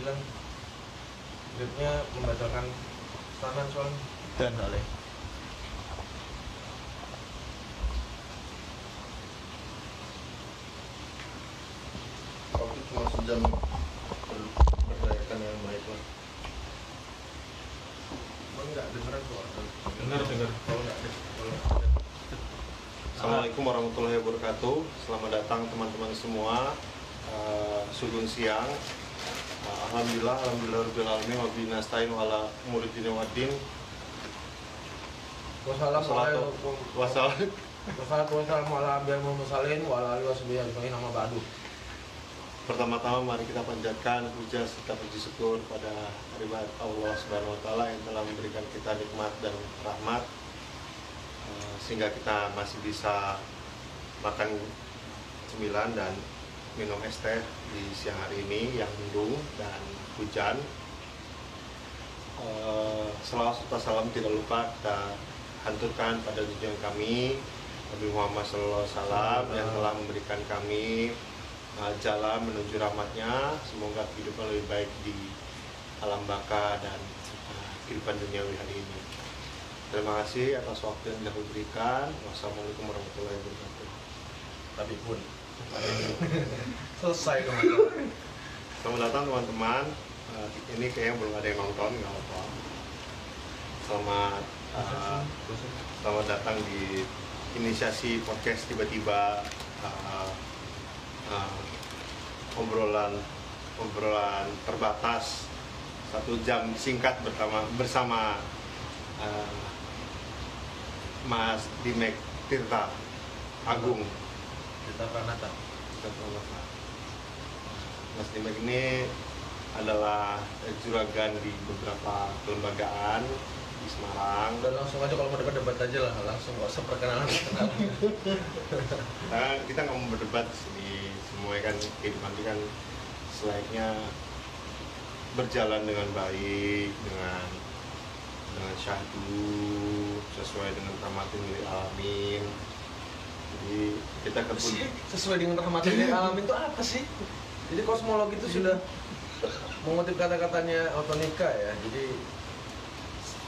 bilang gripnya membatalkan stunnan soalnya. Dan oleh Waktu cuma sejam berdayakkan yang baik lah. Emang nggak dengeran kok. dengar Kalau nggak ada. Assalamualaikum warahmatullahi wabarakatuh. Selamat datang teman-teman semua. Sugun siang. Alhamdulillah rabbil alamin wa bihi nasta'in wa ala umuri dini waddin. Wassalamualaikum. Wassalam. Pertama-tama mari kita panjatkan puja serta puji syukur pada hadirat Allah Subhanahu wa taala yang telah memberikan kita nikmat dan rahmat sehingga kita masih bisa makan cemilan dan minum es teh di siang hari ini yang mendung dan hujan. Selawat serta salam tidak lupa kita hanturkan pada junjungan kami Nabi Muhammad SAW yang telah memberikan kami jalan menuju rahmatnya. Semoga kehidupan lebih baik di alam baka dan kehidupan duniawi hari ini. Terima kasih atas waktu yang telah diberikan. Wassalamualaikum warahmatullahi wabarakatuh. Tapi pun selesai teman-teman. Selamat datang teman-teman. Ini kayaknya belum ada yang nonton, nggak apa-apa. Selamat datang di inisiasi podcast tiba-tiba. Obrolan terbatas 1 jam singkat bersama Mas Dimek Tirta Agung. Kita Pranata. Mas Dimek ini adalah juragan di beberapa kelembagaan di Semarang. Udah langsung aja kalau mau debat aja lah, langsung nggak usah perkenalan. Kita nggak mau berdebat di sini, semuanya kan kehidupan itu kan selayaknya berjalan dengan baik, dengan syahdu, sesuai dengan rahmatin lil alamin. Jadi kita Sesuai dengan rahmatin lil alamin itu apa sih? Jadi kosmologi itu sudah mengutip kata-katanya Otonika ya. Jadi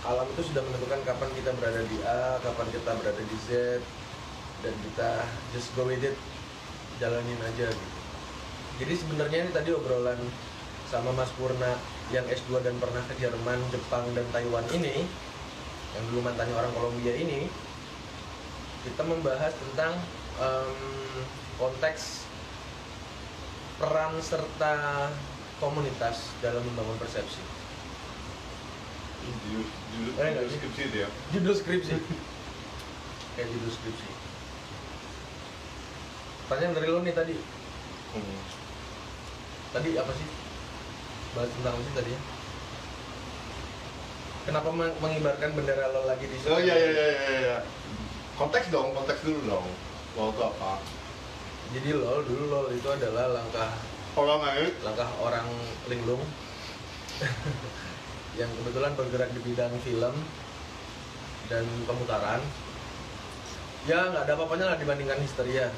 alam itu sudah menentukan kapan kita berada di A, kapan kita berada di Z, dan kita just go with it, jalanin aja gitu. Jadi sebenarnya ini tadi obrolan sama Mas Purna yang S2 dan pernah ke Jerman, Jepang, dan Taiwan ini, yang dulu mantannya orang Kolombia ini, kita membahas tentang konteks peran serta komunitas dalam membangun persepsi. judul skripsi itu ya. Judul skripsi. Kayak judul skripsi. Pertanyaan dari lo nih tadi. Tadi apa sih? Bahas tentang apa sih tadi ya? Kenapa mengibarkan bendera lo lagi di sini? Oh iya. Konteks dulu dong. Mau itu apa? Jadi LOL itu adalah langkah orang linglung yang kebetulan bergerak di bidang film dan pemutaran. Ya nggak ada apa-apanya lah dibandingkan Histeria.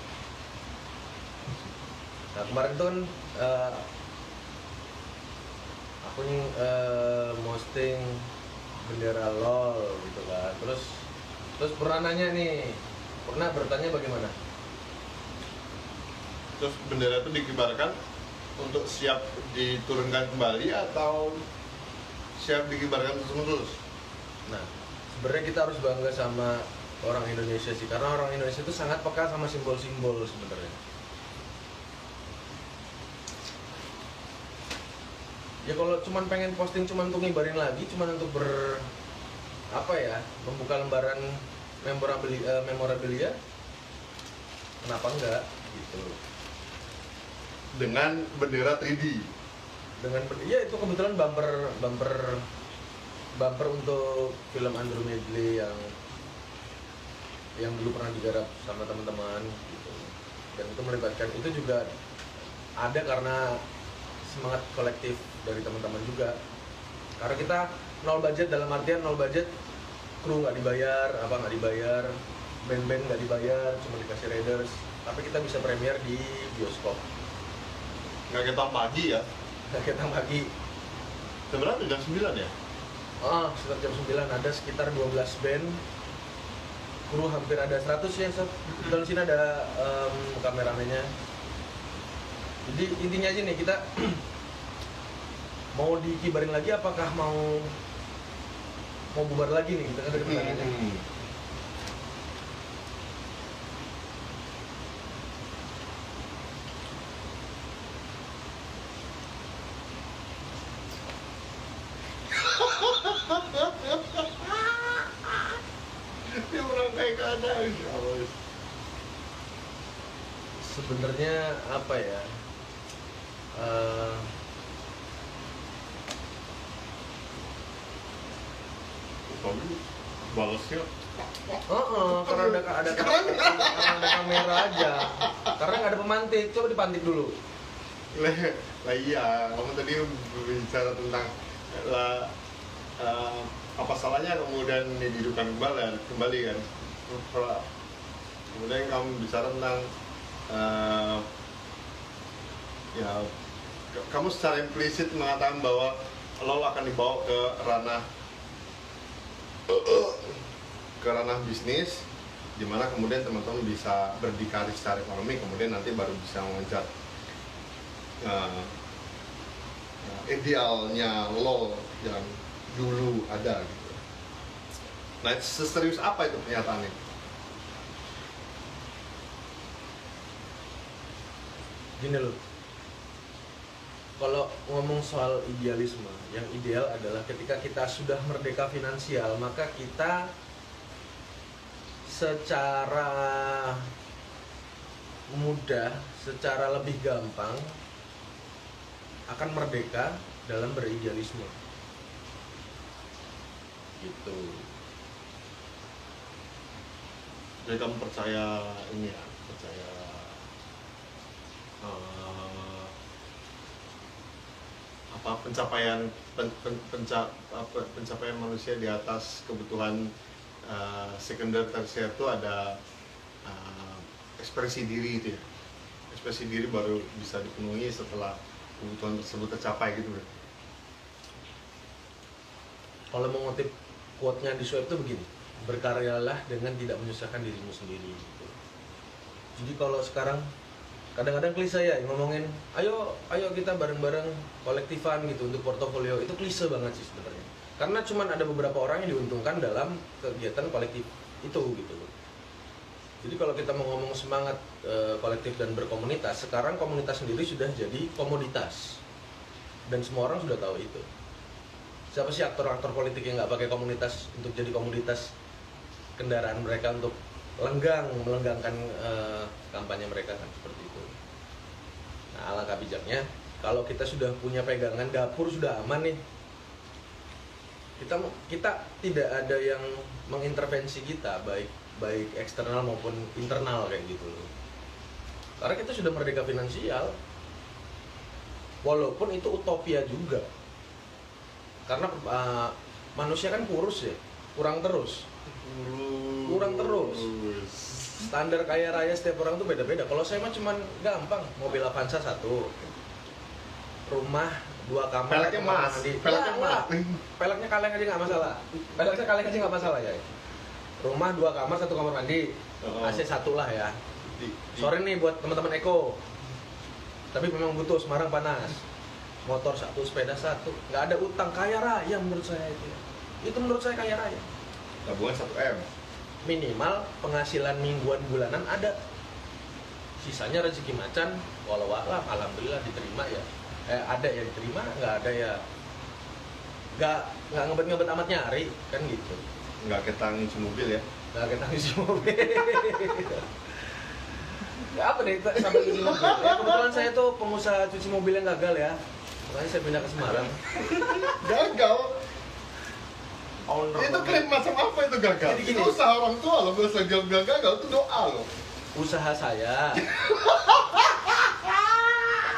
Nah kemarin tuh kan aku posting bendera LOL gitu kan. Terus pernah nanya nih, pernah bertanya bagaimana? Terus bendera itu dikibarkan untuk siap diturunkan kembali atau siap dikibarkan terus-menerus? Nah, sebenarnya kita harus bangga sama orang Indonesia sih, karena orang Indonesia itu sangat peka sama simbol-simbol sebenarnya. Ya kalau cuman pengen posting cuman untuk ngibarin lagi, cuman untuk membuka lembaran memorabilia, kenapa enggak gitu. Dengan bendera 3D. Ya itu kebetulan bumper untuk film Andromeda yang dulu pernah digarap sama teman-teman gitu. Dan itu melibatkan, itu juga ada karena semangat kolektif dari teman-teman juga. Karena kita nol budget, dalam artian nol budget, kru nggak dibayar, band-band nggak dibayar, cuma dikasih raiders, tapi kita bisa premier di bioskop. Nggak ketang pagi ya? Nggak ketang pagi, Sebenarnya jam 9 ya? Sekitar jam 9 ada sekitar 12 band. Kru hampir ada 100 ya, Sob. Di sini ada kameramennya. Jadi intinya aja nih, kita mau dikibarin lagi apakah mau bubar lagi nih, kita kan dari pertanyaannya. Dia merangkai keadaan. Sebenarnya apa ya? Kamu balasnya Karena ada kamera aja. Karena nggak ada pemantik, coba dipantik dulu. lah iya, kamu tadi berbicara tentang apa salahnya kemudian dihidupkan kembali kan. Kemudian kamu bicara tentang ya kamu secara implisit mengatakan bahwa lo akan dibawa ke ranah bisnis, dimana kemudian teman-teman bisa berdikari secara ekonomi, kemudian nanti baru bisa mengejar idealnya lo yang dulu ada gitu. Nah, seserius apa itu pernyataan itu? Gini loh, kalau ngomong soal idealisme, yang ideal adalah ketika kita sudah merdeka finansial, maka kita secara mudah, secara lebih gampang akan merdeka dalam beridealisme. Gitu. Jadi kamu percaya ini ya, percaya pencapaian manusia di atas kebutuhan sekunder tersier itu ada ekspresi diri itu ya. Ekspresi diri baru bisa dipenuhi setelah kebutuhan tersebut tercapai gitu kan. Kalau mau ngutip quote-nya di Swab itu begini, berkaryalah dengan tidak menyusahkan dirimu sendiri gitu. Jadi kalau sekarang kadang-kadang klise ya ngomongin ayo kita bareng-bareng kolektifan gitu untuk portofolio, itu klise banget sih sebenarnya. Karena cuman ada beberapa orang yang diuntungkan dalam kegiatan kolektif itu gitu. Jadi kalau kita mau ngomong semangat kolektif dan berkomunitas, sekarang komunitas sendiri sudah jadi komoditas. Dan semua orang sudah tahu itu. Siapa sih aktor-aktor politik yang nggak pakai komunitas untuk jadi komoditas kendaraan mereka untuk melenggangkan kampanye mereka kan seperti itu. Nah, alangkah bijaknya kalau kita sudah punya pegangan, dapur sudah aman nih. Kita tidak ada yang mengintervensi kita, baik eksternal maupun internal kayak gitu loh. Karena kita sudah merdeka finansial. Walaupun itu utopia juga. Karena manusia kan kurus ya, kurang terus. Standar kaya raya setiap orang tuh beda-beda. Kalau saya mah cuman gampang, mobil Avanza 1, rumah 2 kamar, peleknya mas, peleknya kaleng aja nggak masalah, ya. Rumah 2 kamar, 1 kamar mandi, AC 1 lah ya. Sorry nih buat teman-teman Eko, tapi memang butuh, Semarang panas. Motor 1, sepeda 1, nggak ada utang, kaya raya menurut saya itu. Itu menurut saya kaya raya. Tabungan 1M. Minimal penghasilan mingguan bulanan ada. Sisanya rezeki macan, walau alam, alhamdulillah diterima ya. Ada yang diterima, nggak ada ya. Nggak ngebet amat nyari, kan gitu. Nggak ketang nyuci mobil ya? Nggak ketang nyuci mobil. Nggak apa deh, sampai cuci mobil. Ya, kebetulan saya tuh pengusaha cuci mobil yang gagal ya. Makanya saya pindah ke Semarang. Gagal? Owner itu klaim macam apa itu gagal? Jadi gini, itu usaha orang tua loh, biasa gagal itu doa loh. Usaha saya.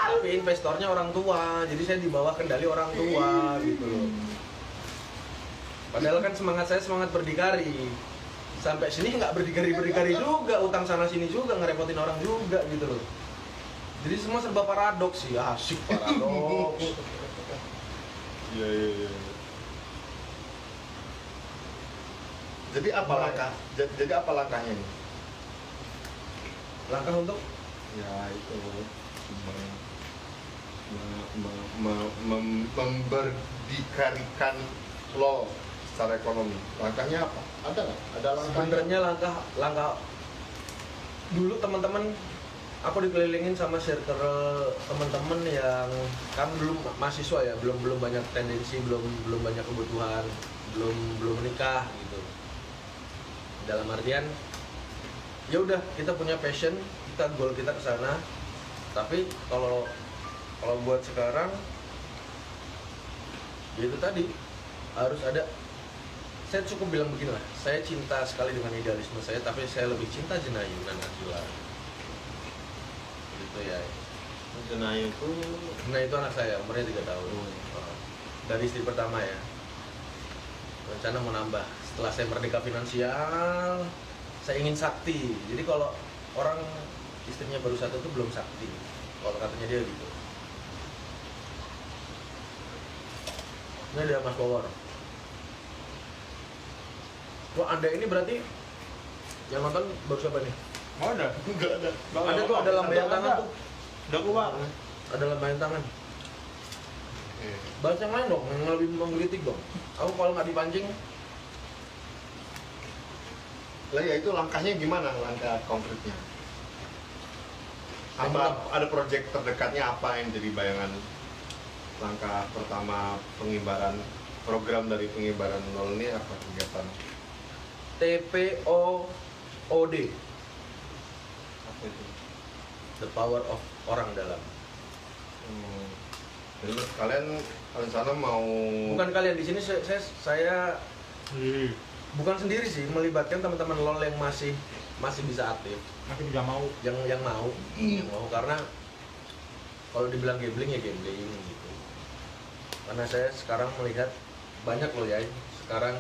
Tapi investornya orang tua, jadi saya di bawah kendali orang tua gitu loh. Padahal kan semangat saya semangat berdikari. Sampai sini nggak berdikari juga, utang sana sini juga, ngerepotin orang juga gitu loh. Jadi semua serba paradoks sih, asik paradoks. Iya. Jadi apa langkah? Jadi apa langkahnya ini? Langkah untuk Ya itu memberdikarikan LOL secara ekonomi. Langkahnya apa? Ada nggak? Ada langkahnya? sebenarnya langkah dulu teman-teman, aku dikelilingin sama circle teman-teman yang kan belum mahasiswa ya, belum banyak tendensi, belum banyak kebutuhan, belum menikah gitu. Dalam artian ya udah, kita punya passion, kita goal kita ke sana. Tapi kalau buat sekarang ya itu tadi harus ada. Saya cukup bilang beginilah, saya cinta sekali dengan idealisme saya, tapi saya lebih cinta Jenayu dan Najwa. Gitu ya. Jenayu itu Nah itu anak saya, umurnya 3 tahun. Dari istri pertama ya. Rencana mau nambah. Setelah saya merdeka finansial, saya ingin sakti. Jadi kalau orang istrinya baru 1 itu belum sakti. Kalau katanya dia gitu. Ini ada Mas Powar. Wah, Anda ini berarti yang nonton baru siapa nih? Oh, ada. enggak ada. Ada tuh, ada lambaian tangan tuh. Udah keluar. Ada lambaian tangan. Bahas yang lain dong, yang lebih menggelitik dong. Aku kalau nggak dipancing, Lah ya itu langkahnya gimana? Langkah konkretnya? Ada proyek terdekatnya apa yang jadi bayangan langkah pertama pengibaran program dari pengibaran LOL ini apa kegiatan? TPOOD, Apa itu? the power of orang dalam. Jadi kalian sana mau Bukan kalian di sini, saya bukan sendiri sih, melibatkan teman-teman LOL yang masih bisa aktif, Masih bisa mau. yang mau karena kalau dibilang gambling ya gambling gitu. Karena saya sekarang melihat banyak loh ya sekarang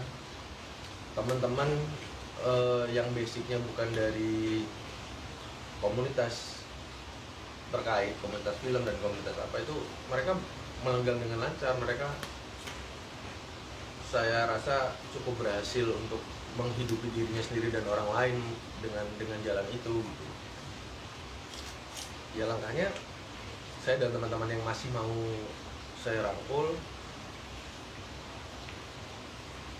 teman-teman yang basicnya bukan dari komunitas terkait, komunitas film dan komunitas apa itu, mereka melenggang dengan lancar. Mereka, saya rasa cukup berhasil untuk menghidupi dirinya sendiri dan orang lain dengan jalan itu gitu. Ya langkahnya saya dan teman-teman yang masih mau saya rangkul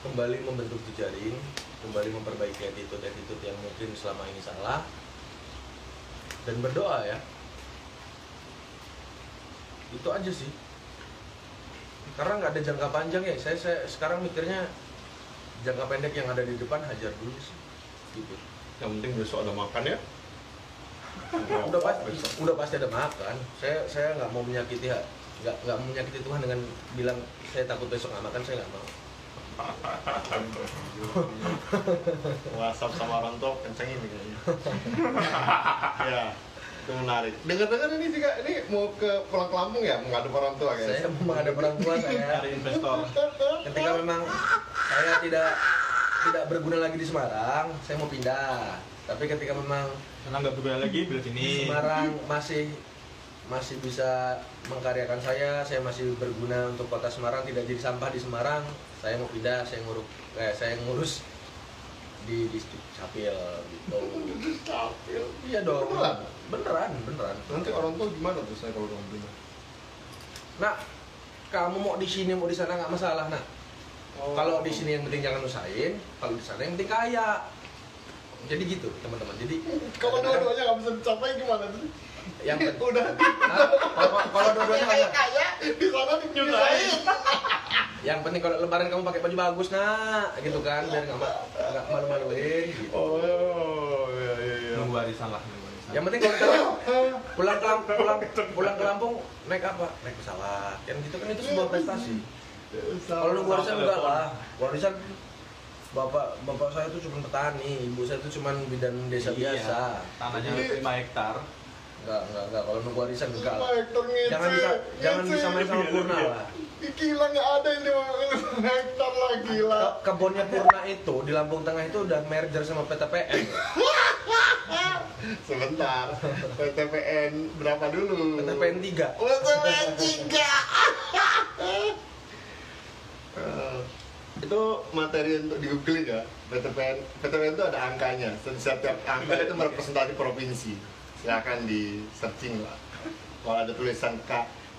kembali membentuk jejaring, kembali memperbaiki attitude yang mungkin selama ini salah, dan berdoa ya. Itu aja sih. Karena nggak ada jangka panjang ya. Saya sekarang mikirnya jangka pendek yang ada di depan hajar dulu sih. Gitu. yang penting besok ada makan ya? Udah pasti ada makan. Saya nggak mau menyakiti nggak menyakiti Tuhan dengan bilang saya takut besok nggak makan. Saya nggak mau. WhatsApp sama orang tua kenceng ini kayaknya. Ya, itu menarik. Dengar-dengar ini juga ini mau pulang ke Lampung ya, menghadap orang tua guys. Saya mau menghadap orang tua saya. Cari investor. Ketika memang saya tidak berguna lagi di Semarang, saya mau pindah. Tapi ketika memang Karena nggak berguna lagi, bila sini. Semarang masih bisa mengkaryakan saya masih berguna untuk kota Semarang, tidak jadi sampah di Semarang, saya mau pindah, saya ngurus di distrik Capil gitu. Capil. Iya dong. Beneran? Beneran. Nanti orang tua gimana tuh saya kalau orang pindah? Nah, kamu mau di sini mau di sana nggak masalah. Nah, kalau di sini yang penting jangan usahain, kalau di sana yang penting kaya. Jadi gitu teman-teman. Jadi Kalau dua-duanya nggak bisa dicapai gimana tuh? yang Udah kalau dua-duanya kaya di sana dinyusahin. yang penting kalau lebaran kamu pakai baju bagus nak, gitu kan, biar nggak malu-maluin. Gitu. Oh iya. Nunggu warisan lah. Nunggu warisan. Yang penting kalau kita pulang ke Lampung naik apa? Naik pesawat. Yang gitu kan itu sebuah prestasi. Kalau nunggu warisan enggak lah. Warisan bapak saya itu cuma petani, ibu saya itu cuma bidan desa biasa. Tanahnya Jadi- 5 hektar. Enggak. Kalau nunggu warisan enggak lah. Hektar ngece. Jangan bisa main sama Purna lah. Gila nggak ada yang 5 hektar lah gila. Kebunnya Purna itu di Lampung Tengah itu udah merger sama PTPN. Sebentar. PTPN berapa dulu? PTPN 3. PTPN 3. Itu materi untuk di googling ya. PTPN itu ada angkanya. Setiap angka itu merepresentasi provinsi. Silakan di searching lah. Kalau ada tulisan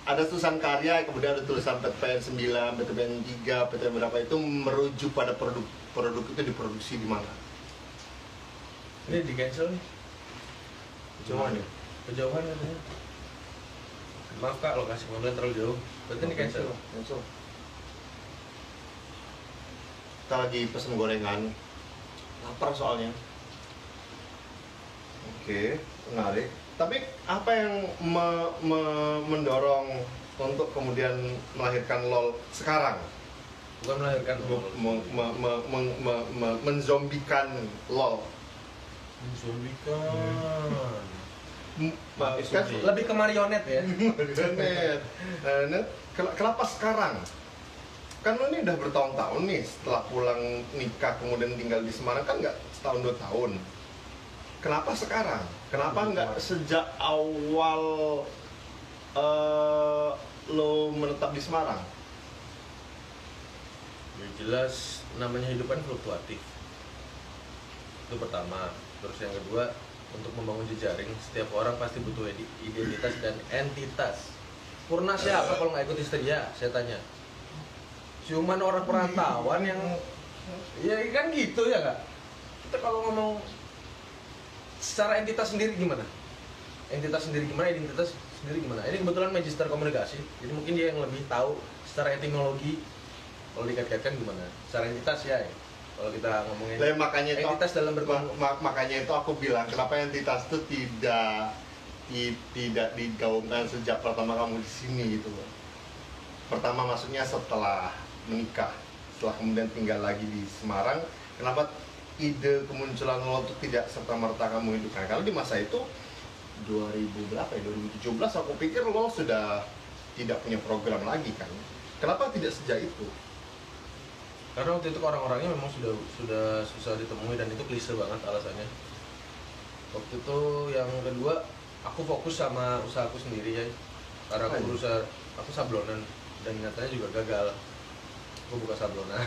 ada tulisan karya, kemudian ada tulisan PTPN 9, PTPN 3, PTPN berapa, itu merujuk pada produk itu diproduksi di mana. Ini di cancel nih. Cuman ya. Kejauhan katanya. Maaf kak, lokasi pembelian terlalu jauh. Berarti ini cancel. Cancel. Kita lagi pesen gorengan. Lapar soalnya. Oke, menarik. Tapi apa yang mendorong untuk kemudian melahirkan LOL sekarang? Bukan melahirkan. Menzombikan LOL. Menzombikan. Kan Lebih ke marionet ya. marionet. Nah, kenapa sekarang? Kan lo ini udah bertahun-tahun nih setelah pulang nikah kemudian tinggal di Semarang, kan nggak setahun 2 tahun. Kenapa sekarang? Kenapa nggak sejak awal lo menetap di Semarang? Ya jelas namanya hidup kan fluktuatif. Itu pertama. Terus yang kedua, untuk membangun jejaring, setiap orang pasti butuh identitas dan entitas. Purna siapa kalau nggak ikut histeria? Saya tanya. Cuman orang perantauan yang, ya kan gitu ya kak. Kita kalau ngomong secara entitas sendiri gimana? Identitas sendiri gimana? Ini kebetulan magister komunikasi, jadi mungkin dia yang lebih tahu secara etimologi. Kalau dikait-kaitkan gimana? Secara entitas ya. Kalau kita ngomongin Makanya entitas dalam berkomunikasi. Makanya itu aku bilang kenapa entitas itu tidak digaungkan sejak pertama kamu di sini gitu loh. Pertama maksudnya setelah menikah, setelah kemudian tinggal lagi di Semarang, kenapa ide kemunculan lo itu tidak serta-merta kamu hidupkan? Karena di masa itu 2017 aku pikir lo sudah tidak punya program lagi kan. Kenapa tidak sejak itu? Karena waktu itu orang-orangnya memang sudah susah ditemui dan itu klise banget alasannya. Waktu itu yang kedua, aku fokus sama usahaku sendiri ya. Karena aku sablonan dan nyatanya juga gagal. Aku buka sablonan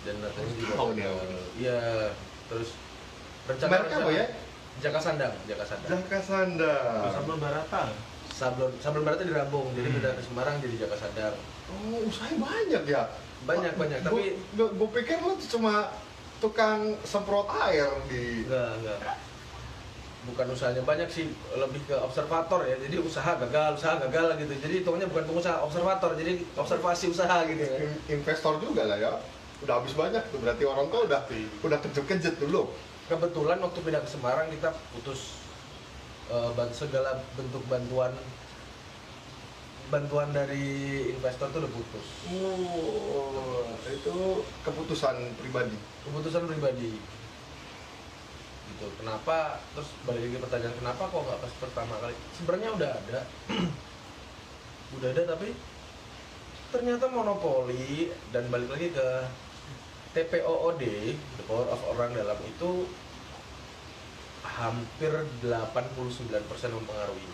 dan nyatanya juga gagal. Iya, terus Mereka apa ya? Jaka Sandang. Sablon Barata. Sablon Barata di Rambung, jadi pindah ke Semarang jadi Jaka Sandang. Oh, usahanya banyak ya? Banyak, tapi gue pikir lo cuma tukang semprot air di... Enggak. Bukan usahanya banyak sih, lebih ke observator ya. Jadi usaha gagal gitu. Jadi hitungannya bukan pengusaha, observator. Jadi observasi usaha gitu ya. Investor juga lah ya. Udah habis banyak tuh, berarti orang tuh udah kejut-kejut dulu. Kebetulan waktu pindah ke Semarang kita putus segala bentuk bantuan dari investor tuh udah putus. Oh, itu keputusan pribadi. Gitu. Kenapa? Terus balik lagi pertanyaan, kenapa kok nggak pas pertama kali? Sebenarnya udah ada tapi ternyata monopoli, dan balik lagi ke TPOOD, the power of orang dalam itu hampir 89% mempengaruhi.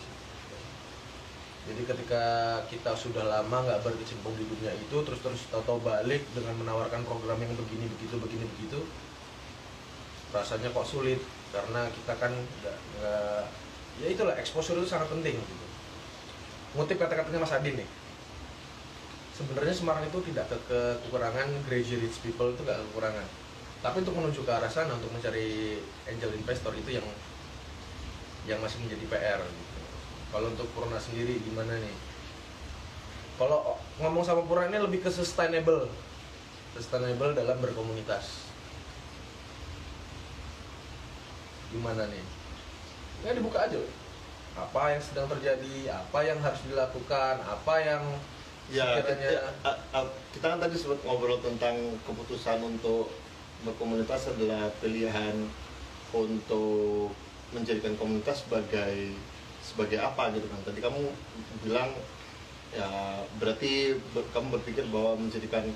Jadi ketika kita sudah lama nggak berkecimpung di dunia itu, terus tahu-tahu balik dengan menawarkan program yang begini begitu, rasanya kok sulit, karena kita kan nggak ya itulah, exposure itu sangat penting gitu. Ngutip kata-katanya Mas Adin nih, sebenarnya Semarang itu tidak kekurangan crazy rich people, itu nggak kekurangan, tapi untuk menuju ke arah sana, untuk mencari angel investor itu yang masih menjadi PR gitu. Kalau untuk Purna sendiri gimana nih? Kalau ngomong sama Purna ini lebih ke sustainable dalam berkomunitas. Gimana nih? Ya dibuka aja. Apa yang sedang terjadi, apa yang harus dilakukan, apa yang Ya, sekiranya... kita kan tadi sempat ngobrol tentang keputusan untuk berkomunitas adalah pilihan untuk menjadikan komunitas sebagai apa gitu kan. Tadi kamu bilang ya berarti kamu berpikir bahwa menjadikan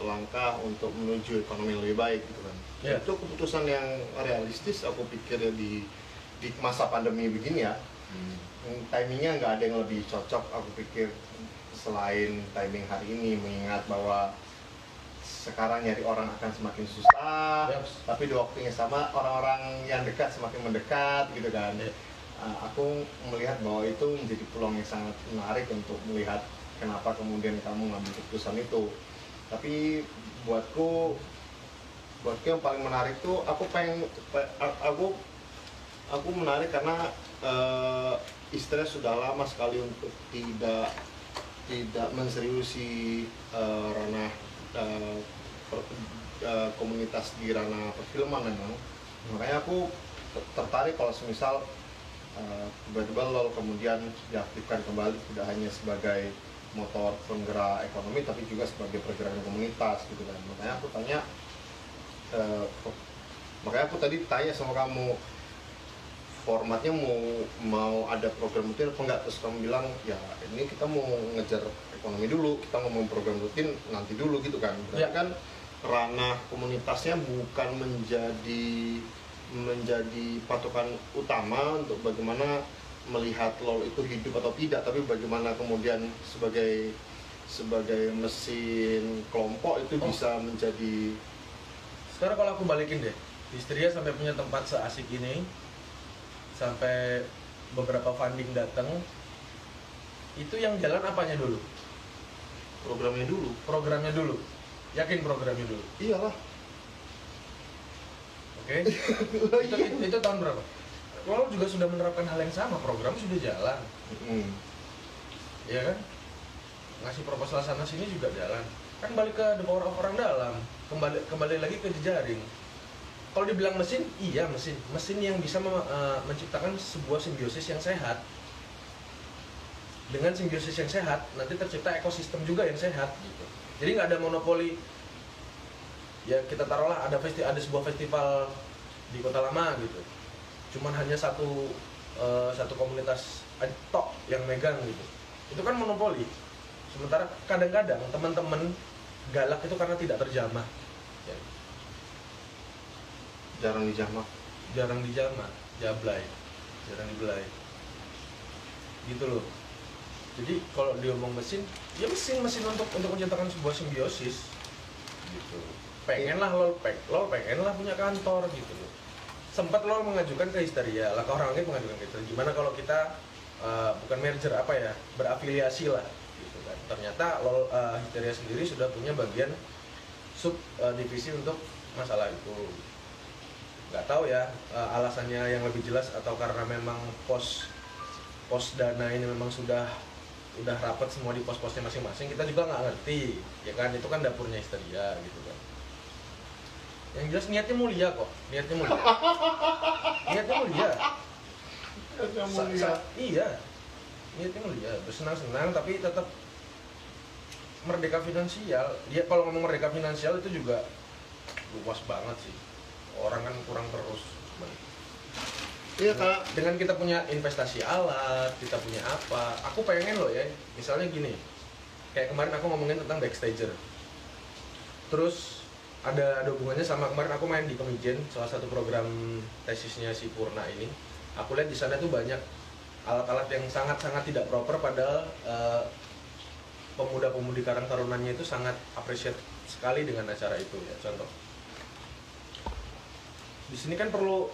langkah untuk menuju ekonomi yang lebih baik gitu kan. Yeah. Itu keputusan yang realistis aku pikir ya di masa pandemi begini ya. Timingnya nggak ada yang lebih cocok aku pikir selain timing hari ini, mengingat bahwa sekarang nyari orang akan semakin susah, tapi di waktu yang sama orang-orang yang dekat semakin mendekat gitu kan. Aku melihat bahwa itu menjadi peluang yang sangat menarik untuk melihat kenapa kemudian kamu ngambil keputusan itu. Tapi buatku yang paling menarik tuh aku menarik karena istri sudah lama sekali untuk tidak menseriusi ranah komunitas di ranah perfilman memang. Makanya aku tertarik kalau semisal tiba-tiba LOL kemudian diaktifkan kembali tidak hanya sebagai motor penggerak ekonomi tapi juga sebagai pergerakan komunitas gitu kan. Makanya aku tadi tanya sama kamu, formatnya mau ada program rutin apa enggak, terus kamu bilang ya ini kita mau ngejar ekonomi dulu, kita mau program rutin nanti dulu gitu kan. Berarti kan ranah komunitasnya bukan menjadi patokan utama untuk bagaimana melihat LOL itu hidup atau tidak, tapi bagaimana kemudian sebagai mesin kelompok itu bisa menjadi. Sekarang kalau aku balikin deh, Histeria sampai punya tempat seasik ini, sampai beberapa funding datang, itu yang jalan apanya dulu? Programnya dulu. Yakin programnya dulu? Iyalah. Oke. Itu tahun berapa? Kalau juga sudah menerapkan hal yang sama, program sudah jalan. Iya kan? Ngasih proposal sana sini juga jalan. Kan balik ke the power of orang dalam. Kembali lagi ke jejaring. Kalau dibilang mesin, iya mesin yang bisa menciptakan sebuah simbiosis yang sehat. Dengan simbiosis yang sehat, nanti tercipta ekosistem juga yang sehat gitu. Jadi nggak ada monopoli. Ya kita taruhlah ada sebuah festival di Kota Lama gitu. Cuman hanya satu komunitas tok yang megang gitu. Itu kan monopoli. Sementara kadang-kadang teman-teman galak itu karena tidak terjamah. Ya. Jarang dijamah, jarang dibelai gitu loh. Jadi kalau diomong mesin, ya mesin untuk menciptakan sebuah simbiosis gitu. Pengenlah LOL pengenlah punya kantor gitu loh. Sempat LOL mengajukan ke Histeria, lah orang lain mengajukan ke Histeria. Gimana kalau kita bukan merger berafiliasi lah gitu kan. Ternyata LOL Histeria sendiri sudah punya bagian sub divisi untuk masalah itu. Nggak tahu ya alasannya yang lebih jelas atau karena memang pos dana ini memang sudah rapat semua di pos-posnya masing-masing, kita juga nggak ngerti ya kan. Itu kan dapurnya Histeria gitu kan. Yang jelas niatnya mulia kok, niatnya mulia. Iya, niatnya mulia, bersenang-senang tapi tetap merdeka finansial. Dia kalau ngomong merdeka finansial itu juga luas banget sih. Orang kan kurang terus. Iya kak. Dengan kita punya investasi alat, kita punya apa? Aku pengen loh ya, misalnya gini. Kayak kemarin aku ngomongin tentang backstager. Terus ada hubungannya sama kemarin aku main di Kemijen, salah satu program tesisnya si Purna ini. Aku lihat di sana tuh banyak alat-alat yang sangat-sangat tidak proper, padahal pemuda-pemudi Karang Tarunanya itu sangat appreciate sekali dengan acara itu ya. Contoh, di sini kan perlu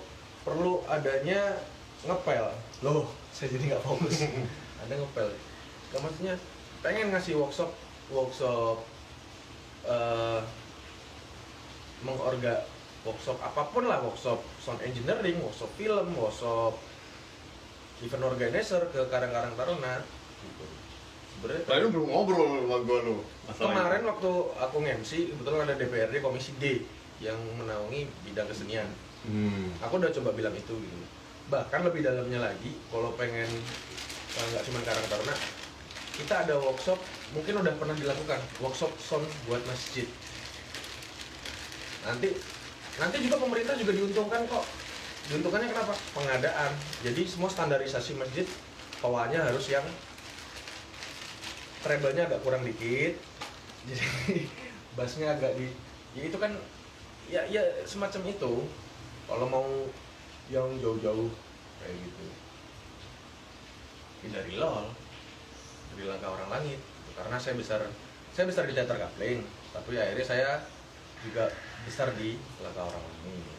adanya ngepel. Loh, saya jadi nggak fokus. Ada ngepel. Gak, maksudnya pengen ngasih workshop workshop apapun lah, workshop sound engineering, workshop film, workshop event organizer ke Karang Taruna gitu. Sebenarnya Tadi belum ngobrol sama gue lo. Kemarin waktu aku nge-MC, kebetulan ada DPRD Komisi D yang menaungi bidang kesenian. Aku udah coba bilang itu gitu. Bahkan lebih dalamnya lagi, kalau pengen nggak cuma Karang Taruna, kita ada workshop, mungkin udah pernah dilakukan, workshop sound buat masjid. Nanti juga pemerintah juga diuntungkan kok. Diuntungkannya kenapa? Pengadaan. Jadi semua standarisasi masjid bawahnya harus yang treble-nya agak kurang dikit. Jadi bassnya agak ya itu kan ya semacam itu. Kalau mau yang jauh-jauh kayak gitu. Ya dari LOL, dari Langkah Orang Langit. Karena saya besar di teater Kapling, tapi akhirnya saya juga besar di Langkah Orang Langit.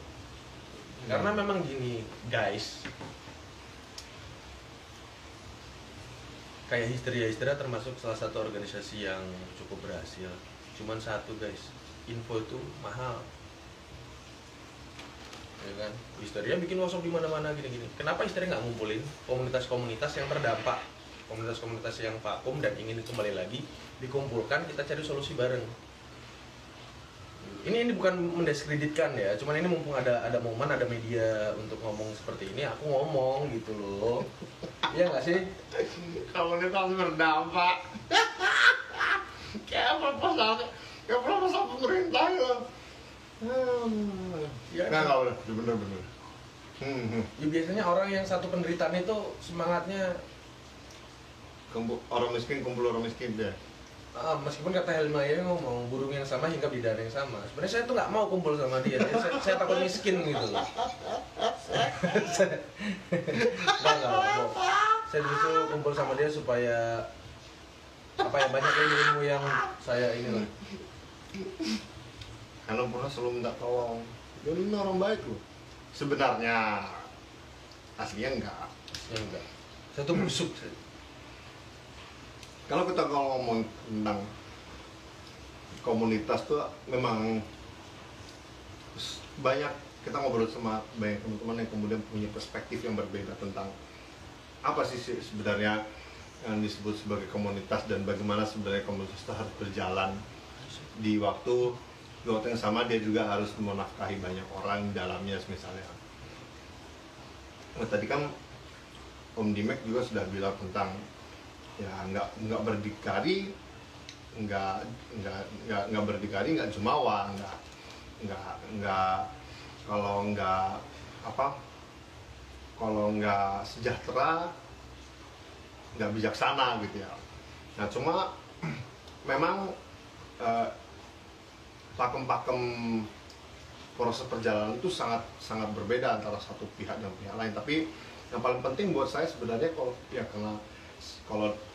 Karena memang gini guys, kayak Histeria termasuk salah satu organisasi yang cukup berhasil. Cuman satu guys, info itu mahal. Ya kan? Histeria bikin workshop di mana-mana gini-gini. Kenapa Histeria nggak ngumpulin komunitas-komunitas yang terdampak, komunitas-komunitas yang vakum dan ingin kembali lagi, dikumpulkan, kita cari solusi bareng. Ini bukan mendiskreditkan ya, cuman ini mumpung ada momen, ada media untuk ngomong seperti ini, aku ngomong gitu loh. Iya nggak sih? Komunitas berdampak. Kayak proposal pemerintah ya. Ya, Nggak udah, bener-bener. Ya, biasanya orang yang satu penderitaan itu semangatnya Orang miskin kumpul orang miskin deh. meskipun kata Helma ya ngomong burung yang sama hingga bidara yang sama. Sebenarnya saya tuh nggak mau kumpul sama dia. Saya takut miskin gitu loh. Nggak mau. Saya justru kumpul sama dia supaya apa ya, banyak ilmu yang saya ini lah. Karena pernah selalu minta tolong. Dia ini orang baik loh. Sebenarnya aslinya enggak. Ya enggak. Saya tuh busuk. Kalau ngomong tentang komunitas tuh memang banyak, kita ngobrol sama banyak teman-teman yang kemudian punya perspektif yang berbeda tentang apa sih sebenarnya yang disebut sebagai komunitas dan bagaimana sebenarnya komunitas itu harus berjalan di waktu yang sama. Dia juga harus menafkahi banyak orang di dalamnya misalnya. Nah, tadi kan Om Dimek juga sudah bilang tentang ya nggak berdikari, nggak berdikari, nggak jumawa, nggak kalau nggak sejahtera, nggak bijaksana gitu ya. Nah cuma memang pakem-pakem proses perjalanan itu sangat berbeda antara satu pihak dan pihak lain. Tapi yang paling penting buat saya sebenarnya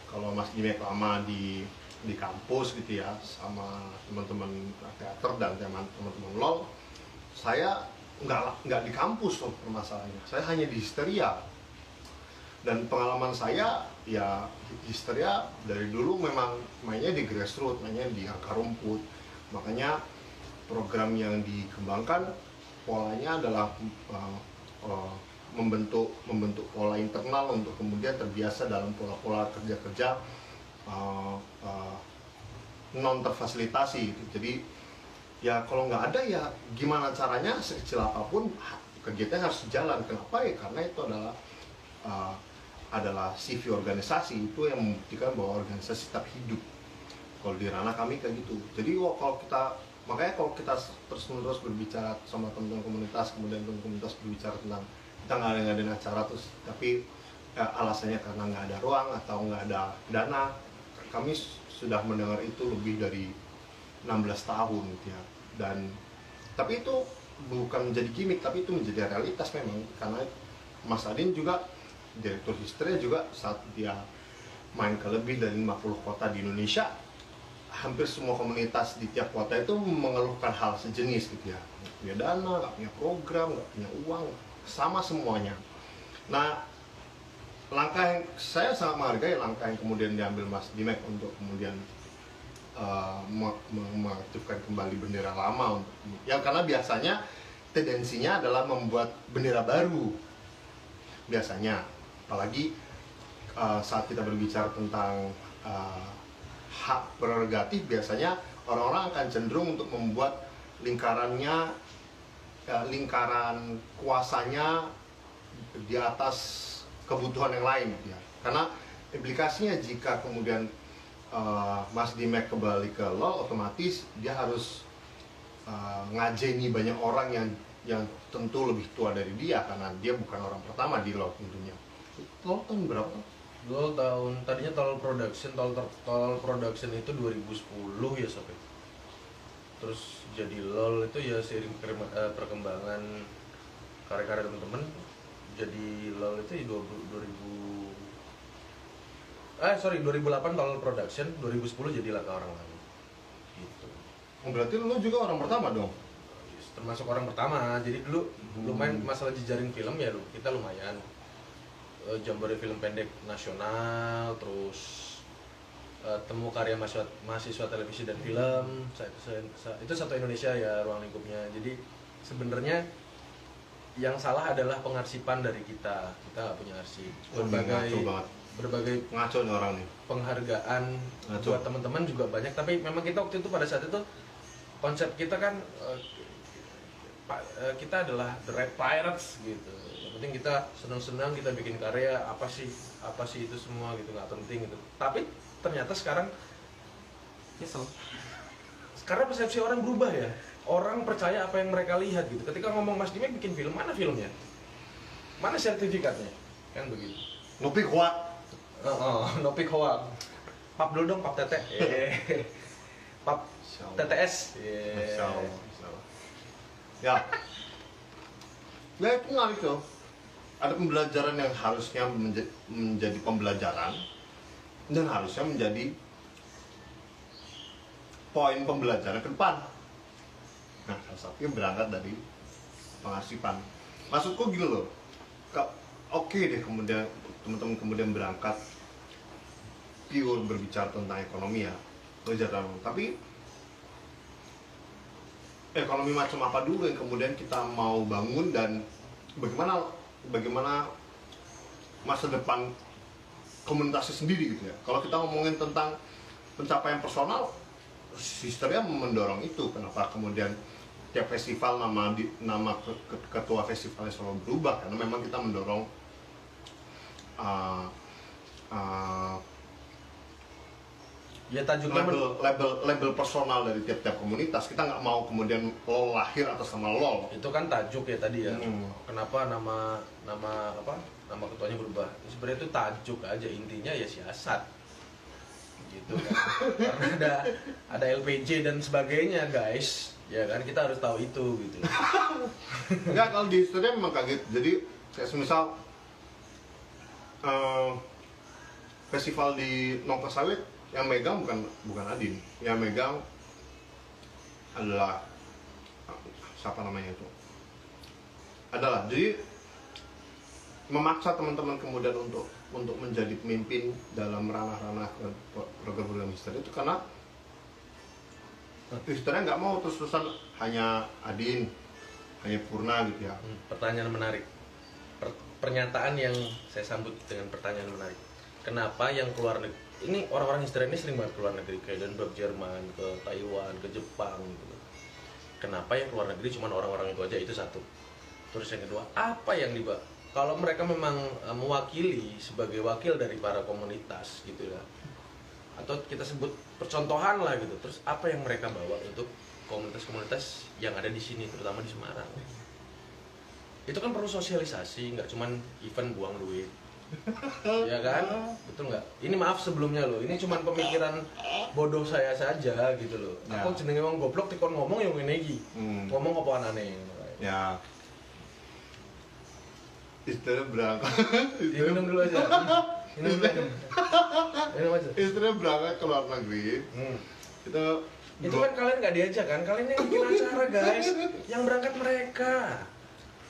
kalau Mas Dimek lama di kampus gitu ya sama teman-teman teater dan teman-teman LOL, saya nggak di kampus loh permasalahannya. Saya hanya di Histeria. Dan pengalaman saya ya Histeria dari dulu memang mainnya di grassroots, mainnya di akar rumput. Makanya program yang dikembangkan polanya adalah membentuk pola internal untuk kemudian terbiasa dalam pola-pola kerja non terfasilitasi gitu. Jadi ya kalau nggak ada ya gimana caranya sekecil apapun kegiatan harus jalan. Kenapa ya? Karena itu adalah CV organisasi, itu yang membuktikan bahwa organisasi tetap hidup. Kalau di ranah kami kayak gitu. Jadi makanya kalau kita terus-menerus berbicara sama teman-teman komunitas, kemudian teman komunitas berbicara tentang kita nggak ada acara terus, tapi alasannya karena nggak ada ruang atau nggak ada dana. Kami sudah mendengar itu lebih dari 16 tahun gitu ya. Tapi itu bukan menjadi gimmick, tapi itu menjadi realitas memang. Karena Mas Adin juga direktur Histeria juga saat dia main ke lebih dari 50 kota di Indonesia, hampir semua komunitas di tiap kota itu mengeluhkan hal sejenis gitu ya. Nggak punya dana, nggak punya program, nggak punya uang, sama semuanya. Nah, saya sangat menghargai langkah yang kemudian diambil Mas Dimek untuk kemudian mengaktifkan kembali bendera lama. Ya karena biasanya tendensinya adalah membuat bendera baru. Biasanya, apalagi saat kita berbicara tentang hak prerogatif, biasanya orang-orang akan cenderung untuk membuat lingkaran kuasanya di atas kebutuhan yang lain ya. Karena implikasinya jika kemudian Mas Dimek kembali ke LOL, otomatis dia harus ngajeni banyak orang yang tentu lebih tua dari dia, karena dia bukan orang pertama di LOL tentunya. LOL tahun berapa? LOL tadinya Tol Production itu 2010 ya sobat. Terus jadi LOL itu ya seiring perkembangan karya-karya teman-teman, jadi LOL itu ya sorry 2008 Tolol Production, 2010 jadilah Ke Orang Lain. Gitu. Berarti lu juga orang pertama dong? Termasuk orang pertama. Jadi dulu lumayan masalah jejaring film ya, kita lumayan. Jambore Film Pendek Nasional, terus Temu Karya Mahasiswa Televisi dan Film. Itu satu Indonesia ya ruang lingkupnya. Jadi sebenarnya yang salah adalah pengarsipan dari kita. Kita nggak punya arsip. Berbagai Ngaco nih orang nih. penghargaan Ngaco. buat teman-teman juga banyak. Tapi memang kita waktu itu pada saat itu konsep kita kan kita adalah the Red Pirates gitu. Yang penting kita senang-senang, kita bikin karya, apa sih itu semua gitu, nggak penting gitu. Tapi ternyata sekarang karena persepsi orang berubah ya. Orang percaya apa yang mereka lihat gitu. Ketika ngomong Mas Dime bikin film, mana filmnya? Mana sertifikatnya? Kan begitu. Ngopi kuat. Nopik hoak. Pap dulu dong, pap tete. Pap TTS. Masya Allah. Ya. Ya itu menarik tuh. Ada pembelajaran yang harusnya menjadi pembelajaran dan harusnya menjadi poin pembelajaran ke depan. Nah, salah satunya berangkat dari pengarsipan. Maksudku gini loh, oke deh kemudian teman-teman kemudian berangkat pure berbicara tentang ekonomi ya, pelajaran. Tapi ekonomi macam apa dulu yang kemudian kita mau bangun dan bagaimana masa depan komunitasnya sendiri gitu ya. Kalau kita ngomongin tentang pencapaian personal, Histeria mendorong itu. Kenapa kemudian tiap festival nama ketua festivalnya selalu berubah, karena memang kita mendorong Ya tajuknya label personal dari tiap-tiap komunitas. Kita nggak mau kemudian LOL lahir atas nama LOL. itu kan tajuk ya tadi ya. Kenapa nama ketuanya berubah? Sebenarnya itu tajuk aja, intinya ya siasat. Gitu kan. Karena ada LPJ dan sebagainya, guys. Ya kan kita harus tahu itu gitu. Enggak, kalau di Histeria memang kaget. Jadi kayak semisal festival di Nongko Sawit yang megang bukan Adin, yang megang adalah siapa namanya itu? Adalah jadi memaksa teman-teman kemudian untuk menjadi pemimpin dalam ranah-ranah program Histeria itu karena Histeria nggak mau terus-terusan hanya Adin, hanya Purna gitu ya. Pertanyaan menarik. Pernyataan yang saya sambut dengan pertanyaan menarik. Kenapa yang keluar negeri? Ini orang-orang Histeria ini sering banget keluar negeri, kayak Denmark, Jerman, ke Taiwan, ke Jepang gitu. Kenapa yang keluar negeri cuma orang-orang itu aja? Itu satu. Terus yang kedua, apa yang dibawa? Kalau mereka memang mewakili sebagai wakil dari para komunitas gitu ya, atau kita sebut percontohan lah gitu. Terus apa yang mereka bawa untuk komunitas-komunitas yang ada di sini, terutama di Semarang? Itu kan perlu sosialisasi, nggak cuman event buang duit. Ya kan? Betul nggak? Ini maaf sebelumnya loh, ini cuman pemikiran bodoh saya saja gitu loh. Ya. Aku jenenge wong goblok tikon ngomong yang ngene iki. Ngomong apa anane. Ya. Histeria berangkat. Minum dulu aja. Minum dulu aja. Minum aja. Histeria berangkat ke luar negeri. Itu kan kalian nggak diajak kan? Kalian yang bikin acara guys. Yang berangkat mereka.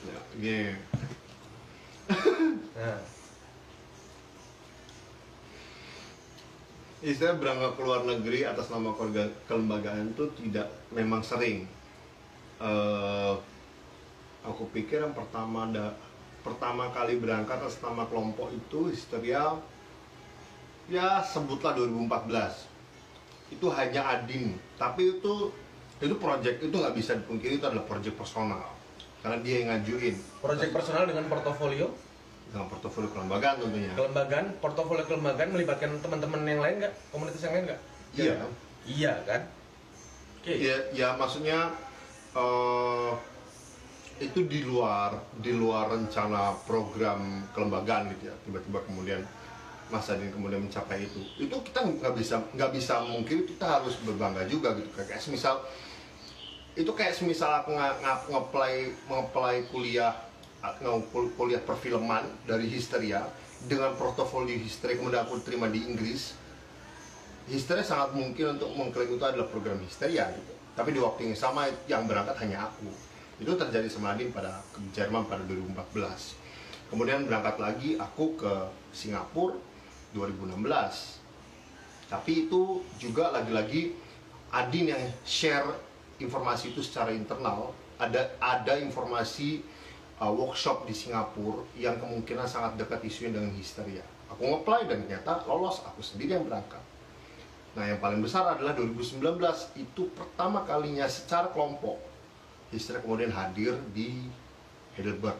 Ya, gini. Nah. Istilah berangkat ke luar negeri atas nama kelembagaan itu tidak memang sering. Aku pikir yang pertama kali berangkat atas nama kelompok itu Histeria, ya sebutlah 2014. Itu hanya Adin, tapi itu project itu nggak bisa dipungkiri itu adalah project personal karena dia yang ngajuin. Project personal dengan portofolio? Dengan portofolio kelembagaan tentunya. Kelembagaan, portofolio kelembagaan melibatkan teman-teman yang lain nggak? Komunitas yang lain nggak? Iya. Iya kan? Oke. Ya maksudnya itu di luar rencana program kelembagaan gitu ya. Tiba-tiba kemudian Mas Adin kemudian mencapai itu kita nggak bisa mungkin kita harus berbangga juga gitu. Kayak semisal aku nge-apply kuliah perfilman dari Histeria dengan portofolio history kemudian aku terima di Inggris, Histeria sangat mungkin untuk mengklaim itu adalah program Histeria gitu. Tapi di waktu yang sama yang berangkat hanya aku. Itu terjadi sama Adin pada ke Jerman pada 2014. Kemudian berangkat lagi aku ke Singapura 2016. Tapi itu juga lagi-lagi Adin yang share informasi itu secara internal. Ada informasi workshop di Singapura yang kemungkinan sangat dekat isunya dengan Histeria. Aku nge-apply dan ternyata lolos, aku sendiri yang berangkat. Nah yang paling besar adalah 2019, itu pertama kalinya secara kelompok Histeria kemudian hadir di Heidelberg.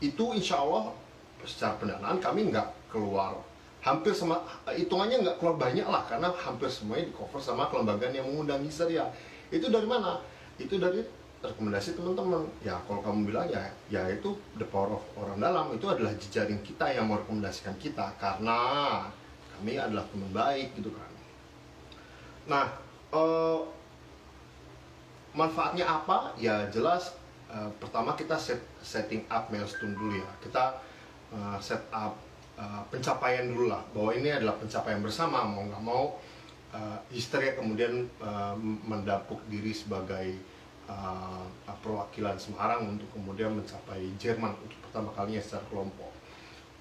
Itu insya Allah secara pendanaan kami nggak keluar, hampir sama, hitungannya nggak keluar banyak lah, karena hampir semuanya di cover sama kelembagaan yang mengundang Histeria. Itu dari mana? Itu dari rekomendasi teman-teman. Ya kalau kamu bilang ya itu the power of orang dalam, itu adalah jejaring kita yang merekomendasikan kita karena kami adalah teman baik gitu kan. Nah manfaatnya apa? Ya jelas pertama kita setting up milestone dulu ya. Kita set up pencapaian dulu lah, bahwa ini adalah pencapaian bersama, mau nggak mau Histeria kemudian mendapuk diri sebagai perwakilan Semarang untuk kemudian mencapai Jerman untuk pertama kalinya secara kelompok.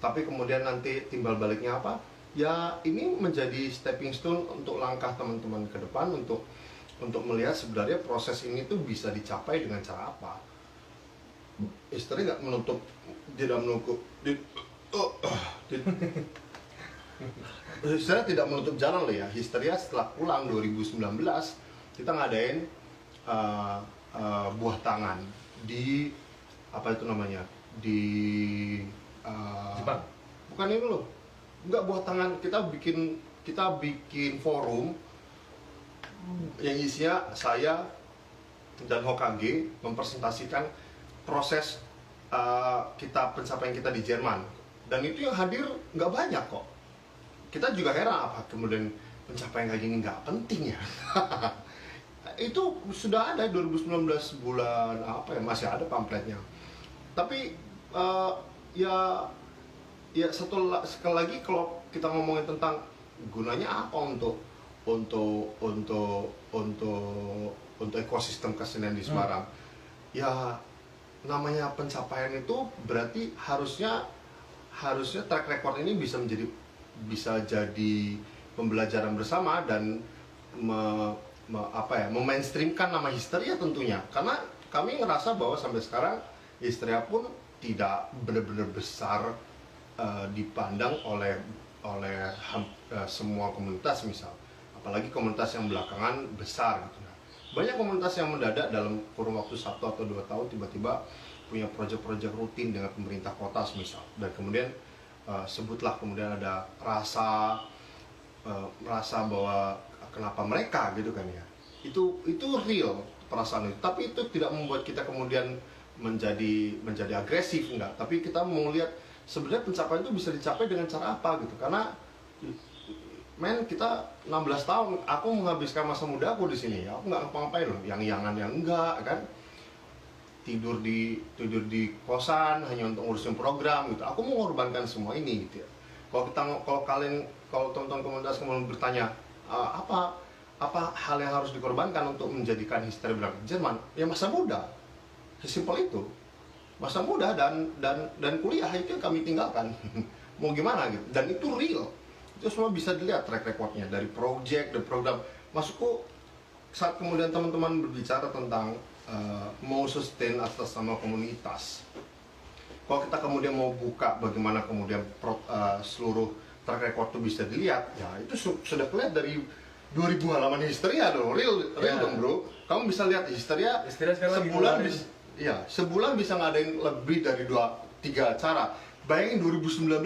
Tapi kemudian nanti timbal baliknya apa? Ya ini menjadi stepping stone untuk langkah teman-teman ke depan untuk melihat sebenarnya proses ini tuh bisa dicapai dengan cara apa. Histeria tidak Histeria tidak menutup jalan loh ya. Histeria setelah pulang 2019 kita ngadain buah tangan di apa itu namanya di Jepang. Bukan ini loh, enggak buah tangan, kita bikin forum yang isinya saya dan Hokage mempresentasikan proses pencapaian kita di Jerman, dan itu yang hadir nggak banyak kok. Kita juga heran apa kemudian pencapaian kayak gini nggak penting ya. Itu sudah ada 2019 bulan apa ya, masih ada pamfletnya. Tapi ya sekali lagi kalau kita ngomongin tentang gunanya apa untuk ekosistem kesenian di Semarang, ya namanya pencapaian itu berarti harusnya track record ini bisa jadi pembelajaran bersama dan memainstreamkan nama Histeria tentunya, karena kami ngerasa bahwa sampai sekarang Histeria pun tidak benar-benar besar dipandang oleh semua komunitas misal, apalagi komunitas yang belakangan besar gitu. Banyak komunitas yang mendadak dalam kurun waktu 1 atau 2 tahun tiba-tiba punya proyek-proyek rutin dengan pemerintah kota misal, dan kemudian sebutlah kemudian ada rasa bahwa kenapa mereka gitu kan ya, itu real perasaan itu, tapi itu tidak membuat kita kemudian menjadi agresif, enggak, tapi kita mau lihat sebenarnya pencapaian itu bisa dicapai dengan cara apa gitu. Karena kita 16 tahun aku menghabiskan masa muda aku di sini, aku nggak ngapa-ngapain loh, yang enggak kan, tidur di kosan hanya untuk ngurusin program gitu. Aku mau mengorbankan semua ini gitu ya. Kalau teman-teman komunitas kemudian bertanya apa hal yang harus dikorbankan untuk menjadikan Histeria berangkat Jerman, ya masa muda, sesimpel itu. Masa muda dan kuliah itu yang kami tinggalkan. Mau gimana gitu, dan itu real, itu semua bisa dilihat track recordnya dari project dan program. Maksudku saat kemudian teman-teman berbicara tentang mau sustain atas nama komunitas, kalau kita kemudian mau buka bagaimana kemudian seluruh track record itu bisa dilihat, ya itu sudah kelihatan dari 2000 halaman Histeria dong, real dong bro. Kamu bisa lihat Histeria sebulan bisa ngadain lebih dari 2-3 acara. Bayangin 2019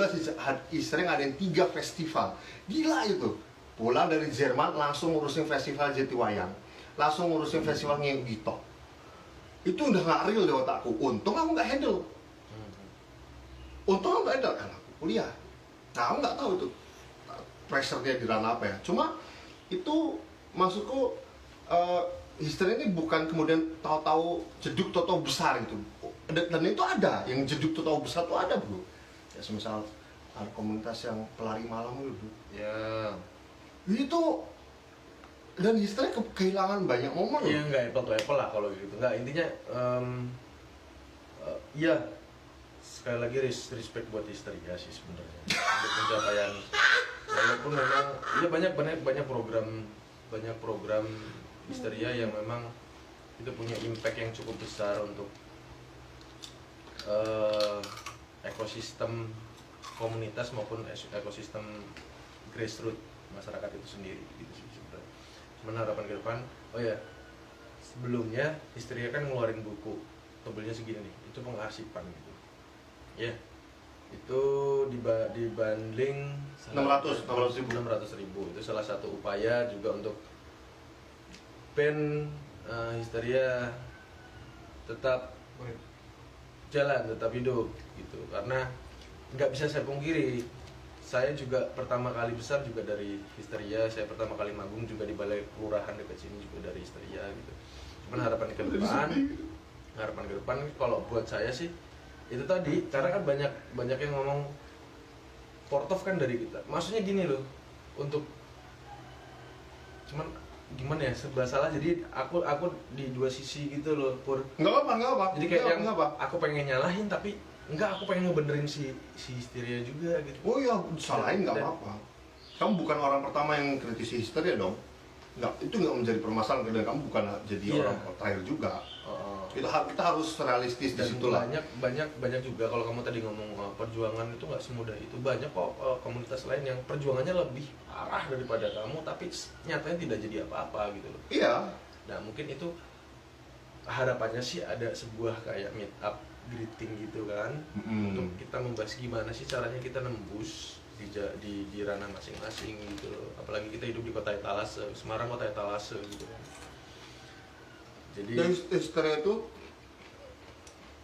Histeria ngadain 3 festival, gila itu. Pulang dari Jerman langsung ngurusin festival Jatiwayang, langsung ngurusin festival Ngegito. Itu udah nggak real di otakku. Untung aku nggak handle. Karena aku kuliah. Nah aku nggak tahu itu pressure-nya di ranah apa ya. Cuma itu maksudku Histeria ini bukan kemudian tahu-tahu jeduk tahu-tahu besar gitu. Dan itu ada yang jeduk tahu-tahu besar tuh ada bro. Ya semisal ada komunitas yang pelari malam itu. Ya. Itu dan Histeria kehilangan banyak momen loh. Iya nggak apple to apple lah kalau gitu. Nggak, intinya iya, sekali lagi respect buat Histeria sih sebenarnya untuk pencapaian. Walaupun memang iya banyak program Histeria yang memang itu punya impact yang cukup besar untuk ekosistem komunitas maupun ekosistem grassroots masyarakat itu sendiri gitu sih sebenarnya. Cuman harapan ke depan, oh ya sebelumnya Histeria kan ngeluarin buku tebelnya segini nih, itu pengarsipan gitu ya, itu dibanding 600.000. itu salah satu upaya juga untuk band Histeria tetap jalan, tetap hidup gitu. Karena nggak bisa saya pungkiri, saya juga pertama kali besar juga dari Histeria, saya pertama kali manggung juga di balai kelurahan dekat sini juga dari Histeria gitu. Cuman harapan ke depan kalau buat saya sih itu tadi, karena kan banyak yang ngomong Portov kan dari kita, maksudnya gini loh, untuk cuman gimana ya, serba salah, jadi aku di dua sisi gitu loh Pur. Nggak apa. Jadi kayak yang nggak apa. aku pengen nyalahin tapi enggak, aku pengen ngebenerin si Histeria juga gitu. Oh iya, salahin nggak apa-apa. Kamu bukan orang pertama yang kritisi Histeria dong. Nggak, itu nggak menjadi permasalahan, dan kamu bukan jadi orang terakhir juga. Kita harus realistis di Dan situ lah. banyak juga kalau kamu tadi ngomong perjuangan itu nggak semudah itu. Banyak kok komunitas lain yang perjuangannya lebih parah daripada kamu, tapi nyatanya tidak jadi apa-apa gitu loh. Iya. Nah mungkin itu harapannya sih ada sebuah kayak meet up greeting gitu kan, untuk kita membahas gimana sih caranya kita nembus di ranah masing-masing gitu loh. Apalagi kita hidup di kota etalase, Semarang kota etalase gitu kan. Jadi Dan Histeria itu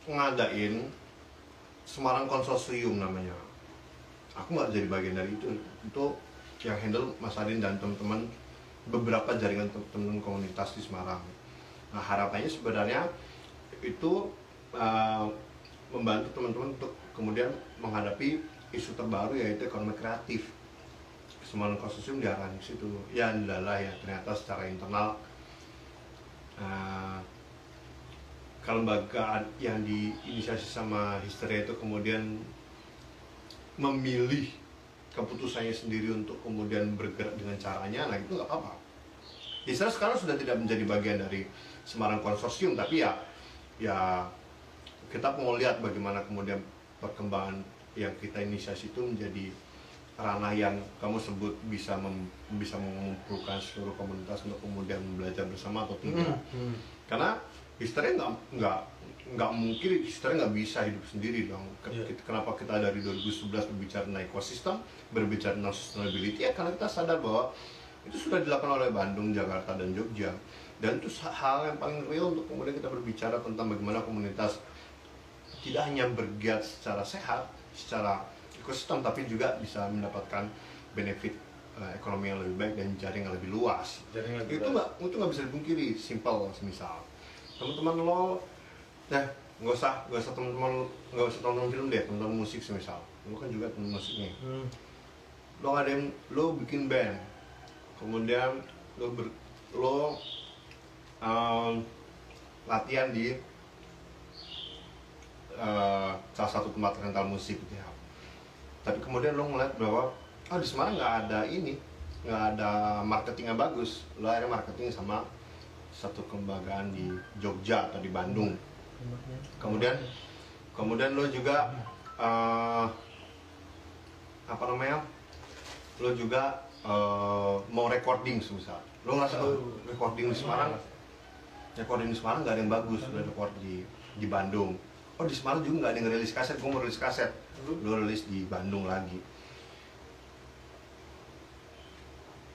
ngadain Semarang Konsorsium namanya. Aku nggak jadi bagian dari itu. Itu yang handle Mas Adin dan teman-teman, beberapa jaringan teman-teman komunitas di Semarang. Nah harapannya sebenarnya itu membantu teman-teman untuk kemudian menghadapi isu terbaru, yaitu ekonomi kreatif. Semarang Konsorsium diarahkan ke situ. Ya adalah ya, ternyata secara internal kelembagaan yang diinisiasi sama Histeria itu kemudian memilih keputusannya sendiri untuk kemudian bergerak dengan caranya. Nah itu nggak apa-apa. Histeria sekarang sudah tidak menjadi bagian dari Semarang Konsorsium, tapi ya kita mau lihat bagaimana kemudian perkembangan yang kita inisiasi itu menjadi ranah yang kamu sebut bisa mengumpulkan seluruh komunitas untuk kemudian belajar bersama atau tidak. Karena Histeria nggak mungkin, Histeria nggak bisa hidup sendiri dong. Kenapa kita dari 2011 berbicara tentang ekosistem, berbicara tentang sustainability, ya karena kita sadar bahwa itu sudah dilakukan oleh Bandung, Jakarta, dan Jogja. Dan itu hal yang paling real untuk kemudian kita berbicara tentang bagaimana komunitas tidak hanya bergiat secara sehat, secara ekosistem, tapi juga bisa mendapatkan benefit ekonomi yang lebih baik dan jaring yang lebih luas. Itu nggak bisa dipungkiri. Simple, misal teman-teman lo, nggak usah teman-teman film deh, teman-teman musik misal, lo kan juga teman musiknya. Lo bikin band, kemudian lo latihan di salah satu tempat rental musik gitu ya. Tapi kemudian lo ngeliat bahwa di Semarang nggak ada marketing yang bagus. Lo akhirnya marketing sama satu kelembagaan di Jogja atau di Bandung. Kemudian lo juga lo juga mau recording misal. Lo ngerasa recording di Semarang nggak ada yang bagus. Lo record di Bandung. Di Semarang juga nggak ada yang rilis kaset. Gue mau rilis kaset. Lo rilis di Bandung lagi.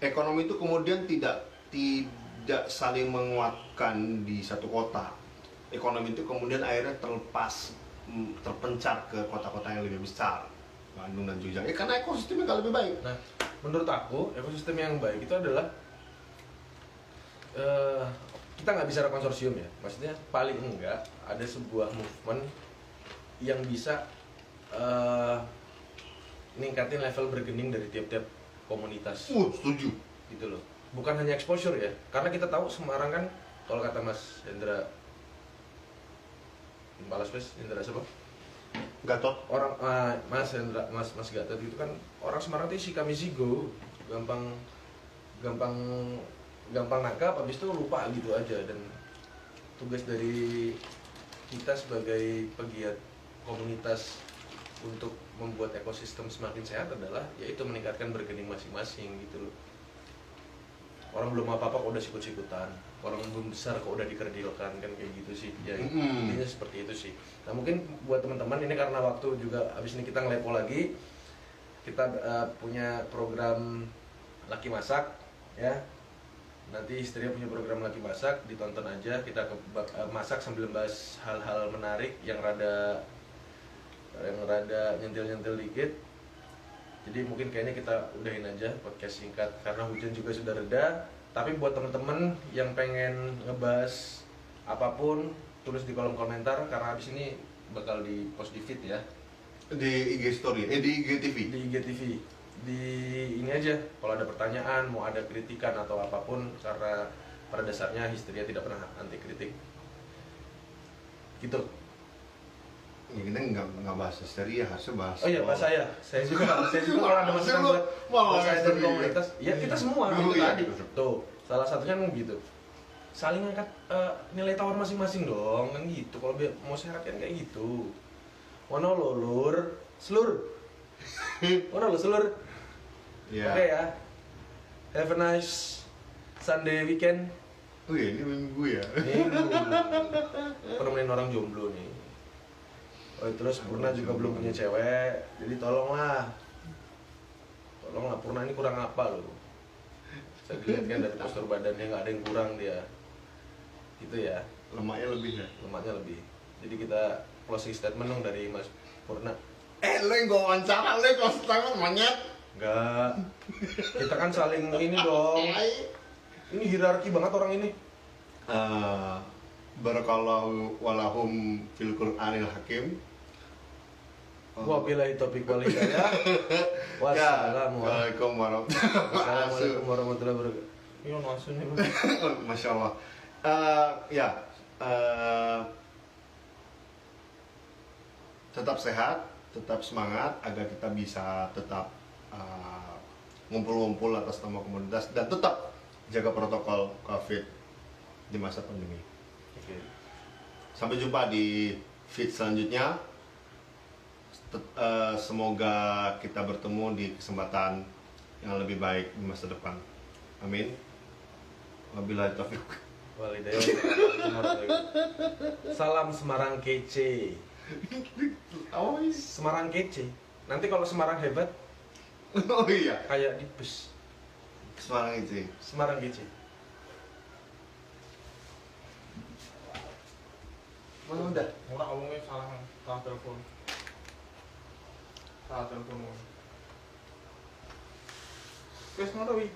Ekonomi itu kemudian tidak saling menguatkan di satu kota. Ekonomi itu kemudian akhirnya terpencar ke kota-kota yang lebih besar, Bandung dan Jogja. Karena ekosistemnya nggak lebih baik. Nah, menurut aku ekosistem yang baik itu adalah kita nggak bicara konsorsium ya, maksudnya paling enggak ada sebuah movement yang bisa ningkatin level bergening dari tiap-tiap komunitas Setuju. gitu loh. Bukan hanya exposure ya, karena kita tahu Semarang kan kalau kata Mas Hendra Kepala Space, Hendra siapa? Gatot. Orang Mas Hendra, Mas Gatot itu kan orang Semarang itu si kami zigo, gampang nangkap, habis itu lupa gitu aja. Dan tugas dari kita sebagai pegiat komunitas untuk membuat ekosistem semakin sehat adalah yaitu meningkatkan bergening masing-masing gitu loh. Orang belum apa-apa kok udah sikut-sikutan, orang belum besar kok udah dikerdilkan, kan kayak gitu sih ya. Intinya seperti itu sih. Nah mungkin buat teman-teman ini karena waktu juga habis ini kita ngelepo lagi, kita punya program Laki Masak ya. Nanti istrinya punya program Laki Masak, ditonton aja. Kita masak sambil bahas hal-hal menarik yang rada nyentil-nyentil dikit. Jadi mungkin kayaknya kita udahin aja podcast singkat karena hujan juga sudah reda. Tapi buat temen-temen yang pengen ngebahas apapun, tulis di kolom komentar karena habis ini bakal di post di feed ya. Di IG story, di IG TV. Di IGTV. Di ini aja, kalau ada pertanyaan, mau ada kritikan atau apapun, karena pada dasarnya Histeria tidak pernah anti kritik. Gitu. Ya, kita nggak bahas histeria, harusnya bahas. Oh iya, bahas saya juga kalau ada masukan buat saya dan komunitas, ya kita semua Oh, itu iya. tadi. Tuh, salah satunya kan gitu. Saling angkat nilai tawar masing-masing dong, kan gitu. Kalau mau sehat kan kayak gitu. Mana lo lur, selur. Mana lo selur. Iya. Oke ya. Have a nice Sunday weekend. Oh iya, ini minggu ya. Minggu. Penemenin orang jomblo nih. Oh terus Purna juga belum punya cewek, jadi tolonglah Purna ini kurang apa loh. Saya lihat kan dari postur badannya nggak ada yang kurang dia, gitu ya. Lemaknya lebih ya. Lemaknya lebih. Jadi kita closing statement dong dari Mas Purna. Lo yang gue wawancara, lo yang kasih tangan monyet. Enggak. Kita kan saling ini dong. Ini hierarki banget orang ini. Barakallahu walahum fil Qur'anil Hakim. Wabillahi taufiq wal hidayah. Wassalamualaikum Wassalamualaikum warahmatullahi wabarakatuh. Iya langsung nih. Masya Allah. Tetap sehat, tetap semangat agar kita bisa tetap ngumpul-ngumpul atas nama komunitas dan tetap jaga protokol COVID di masa pandemi. Oke. Sampai jumpa di feed selanjutnya. Semoga kita bertemu di kesempatan yang lebih baik di masa depan. Amin. Wabillahi taufiq. Walhidayah. Salam Semarang kece. Semarang kece. Nanti kalau Semarang hebat, Oh iya, kayak di bus. Semarang itu. Semarang kece. Mana udah? Ora ngomongnya salah telepon. Salah telepon. Wes ngono wi.